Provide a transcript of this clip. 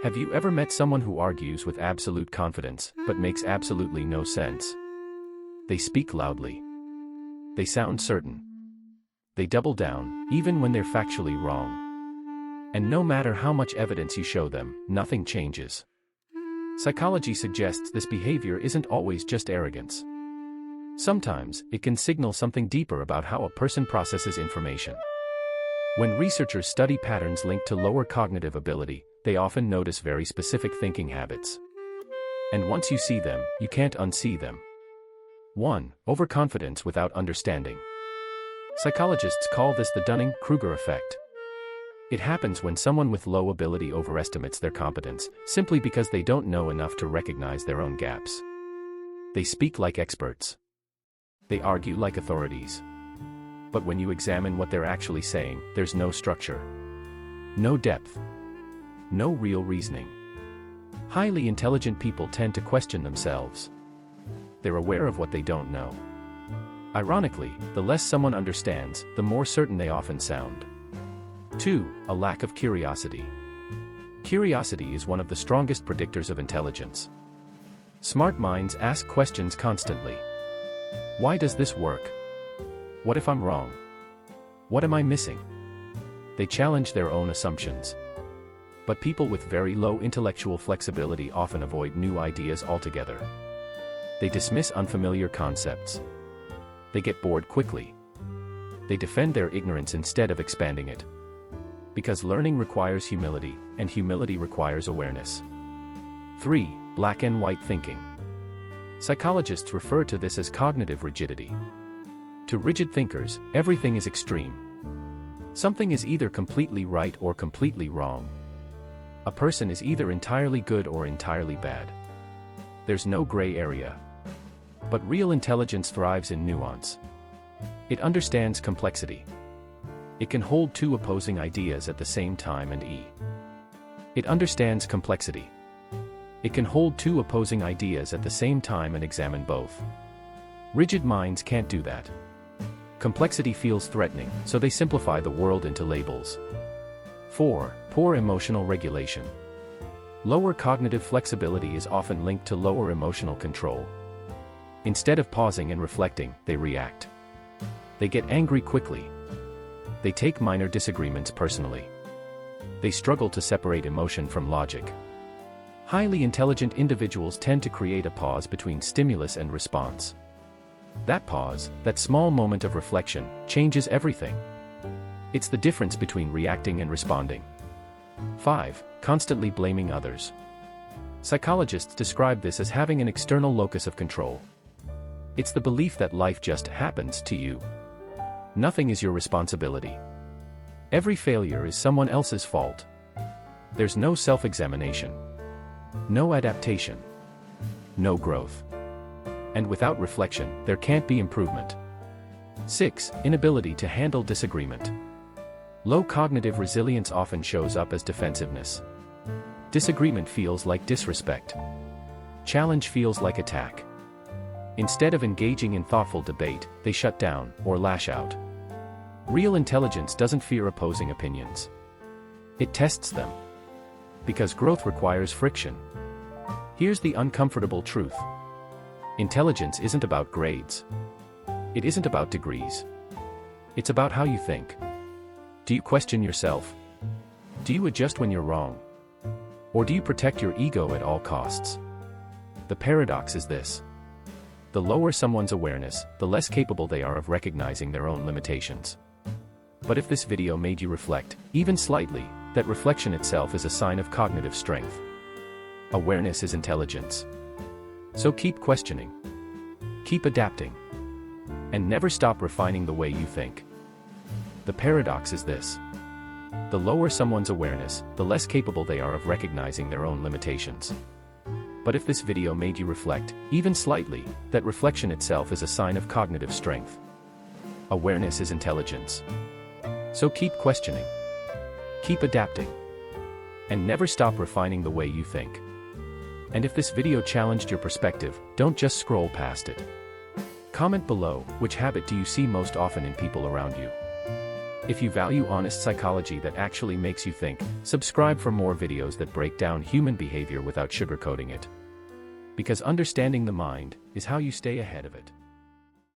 Have you ever met someone who argues with absolute confidence, but makes absolutely no sense? They speak loudly. They sound certain. They double down, even when they're factually wrong. And no matter how much evidence you show them, nothing changes. Psychology suggests this behavior isn't always just arrogance. Sometimes, it can signal something deeper about how a person processes information. When researchers study patterns linked to lower cognitive ability, they often notice very specific thinking habits. And once you see them, you can't unsee them. 1. Overconfidence without understanding. Psychologists call this the Dunning-Kruger Effect. It happens when someone with low ability overestimates their competence, simply because they don't know enough to recognize their own gaps. They speak like experts. They argue like authorities. But when you examine what they're actually saying, there's no structure. No depth. No real reasoning. Highly intelligent people tend to question themselves. They're aware of what they don't know. Ironically, the less someone understands, the more certain they often sound. 2. A lack of curiosity. Curiosity is one of the strongest predictors of intelligence. Smart minds ask questions constantly. Why does this work? What if I'm wrong? What am I missing? They challenge their own assumptions. But people with very low intellectual flexibility often avoid new ideas altogether. They dismiss unfamiliar concepts. They get bored quickly. They defend their ignorance instead of expanding it. Because learning requires humility, and humility requires awareness. 3. Black and white thinking. Psychologists refer to this as cognitive rigidity. To rigid thinkers, everything is extreme. Something is either completely right or completely wrong. A person is either entirely good or entirely bad. There's no gray area. But real intelligence thrives in nuance. It understands complexity. It can hold two opposing ideas at the same time and It understands complexity. It can hold two opposing ideas at the same time and examine both. Rigid minds can't do that. Complexity feels threatening, so they simplify the world into labels. 4. Poor emotional regulation. Lower cognitive flexibility is often linked to lower emotional control. Instead of pausing and reflecting, they react. They get angry quickly. They take minor disagreements personally. They struggle to separate emotion from logic. Highly intelligent individuals tend to create a pause between stimulus and response. That pause, that small moment of reflection, changes everything. It's the difference between reacting and responding. 5. Constantly blaming others. Psychologists describe this as having an external locus of control. It's the belief that life just happens to you. Nothing is your responsibility. Every failure is someone else's fault. There's no self-examination. No adaptation. No growth. And without reflection, there can't be improvement. 6. Inability to handle disagreement. Low cognitive resilience often shows up as defensiveness. Disagreement feels like disrespect. Challenge feels like attack. Instead of engaging in thoughtful debate, they shut down or lash out. Real intelligence doesn't fear opposing opinions. It tests them. Because growth requires friction. Here's the uncomfortable truth. Intelligence isn't about grades. It isn't about degrees. It's about how you think. Do you question yourself? Do you adjust when you're wrong? Or do you protect your ego at all costs? The paradox is this. The lower someone's awareness, the less capable they are of recognizing their own limitations. But if this video made you reflect, even slightly, that reflection itself is a sign of cognitive strength. Awareness is intelligence. So keep questioning. Keep adapting. And never stop refining the way you think. The paradox is this. The lower someone's awareness, the less capable they are of recognizing their own limitations. But if this video made you reflect, even slightly, that reflection itself is a sign of cognitive strength. Awareness is intelligence. So keep questioning. Keep adapting. And never stop refining the way you think. And if this video challenged your perspective, don't just scroll past it. Comment below, which habit do you see most often in people around you? If you value honest psychology that actually makes you think, subscribe for more videos that break down human behavior without sugarcoating it. Because understanding the mind is how you stay ahead of it.